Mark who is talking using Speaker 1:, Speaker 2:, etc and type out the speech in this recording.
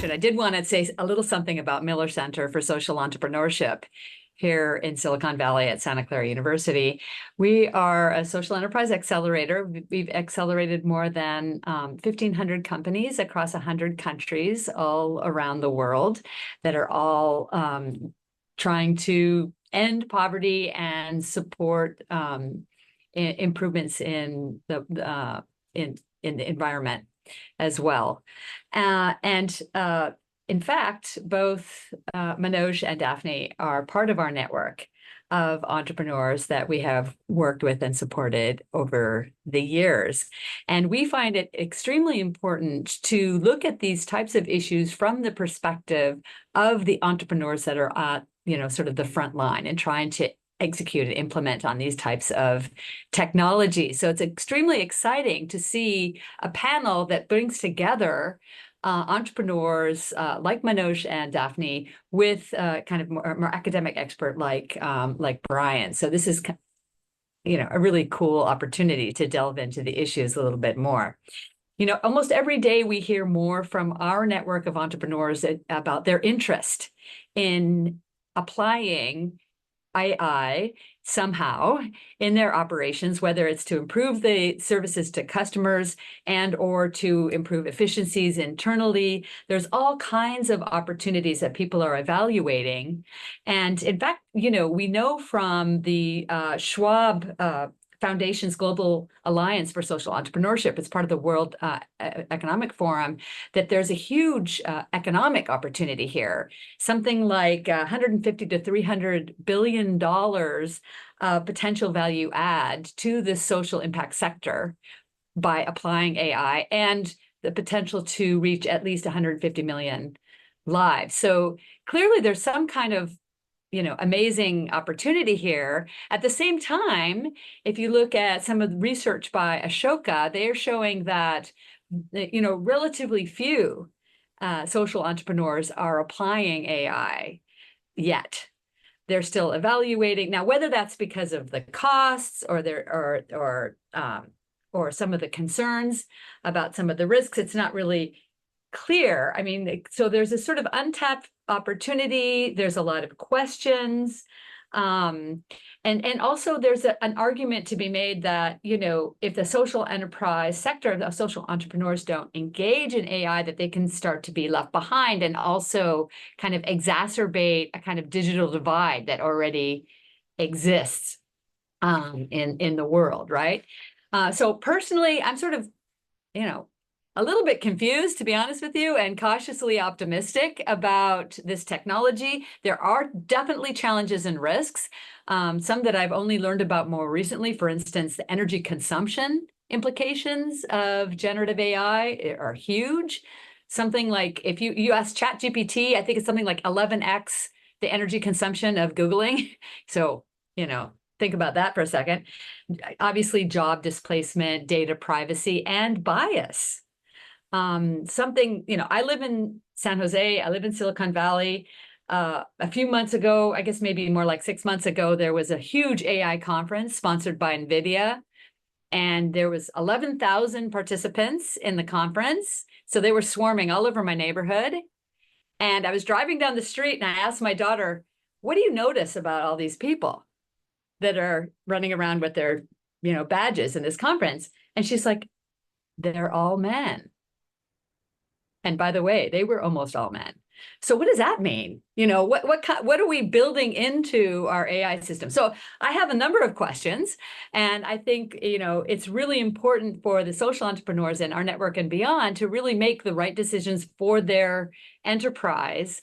Speaker 1: introduction, I did want to say a little something about Miller Center for Social Entrepreneurship here in Silicon Valley at Santa Clara University. We are a social enterprise accelerator. We've accelerated more than 1,500 companies across 100 countries all around the world that are all trying to end poverty and support improvements in the environment as well. In fact, both Manoj and Daphne are part of our network of entrepreneurs that we have worked with and supported over the years. And we find it extremely important to look at these types of issues from the perspective of the entrepreneurs that are at, sort of the front line and trying to execute and implement on these types of technology. So it's extremely exciting to see a panel that brings together entrepreneurs like Manoj and Daphne with kind of more academic expert like Brian. So this is, a really cool opportunity to delve into the issues a little bit more. Almost every day we hear more from our network of entrepreneurs about their interest in applying AI somehow in their operations, whether it's to improve the services to customers and or to improve efficiencies internally. There's all kinds of opportunities that people are evaluating. And in fact, we know from the Schwab Foundation's Global Alliance for Social Entrepreneurship, it's part of the World Economic Forum, that there's a huge economic opportunity here, something like 150 to $300 billion potential value add to the social impact sector by applying AI, and the potential to reach at least 150 million lives. So clearly there's some kind of amazing opportunity here. At the same time, if you look at some of the research by Ashoka, they are showing that, relatively few social entrepreneurs are applying AI yet. They're still evaluating. Now, whether that's because of the costs or or some of the concerns about some of the risks, it's not really clear. I mean, so there's a sort of untapped opportunity. There's a lot of questions. And also there's an argument to be made that, if the social enterprise sector, the social entrepreneurs don't engage in AI, that they can start to be left behind and also kind of exacerbate a kind of digital divide that already exists in the world, right? So personally, I'm sort of, a little bit confused, to be honest with you, and cautiously optimistic about this technology. There are definitely challenges and risks, some that I've only learned about more recently. For instance, the energy consumption implications of generative AI are huge. Something like, if you ask ChatGPT, I think it's something like 11x the energy consumption of Googling. So, think about that for a second. Obviously, job displacement, data privacy, and bias. I live in San Jose, I live in Silicon Valley. A few months ago, I guess maybe more like 6 months ago, there was a huge AI conference sponsored by NVIDIA, and there was 11,000 participants in the conference. So they were swarming all over my neighborhood. And I was driving down the street and I asked my daughter, what do you notice about all these people that are running around with their, badges in this conference? And she's like, they're all men. And by the way, they were almost all men. So what does that mean? What are we building into our AI system? So I have a number of questions, and I think, it's really important for the social entrepreneurs in our network and beyond to really make the right decisions for their enterprise.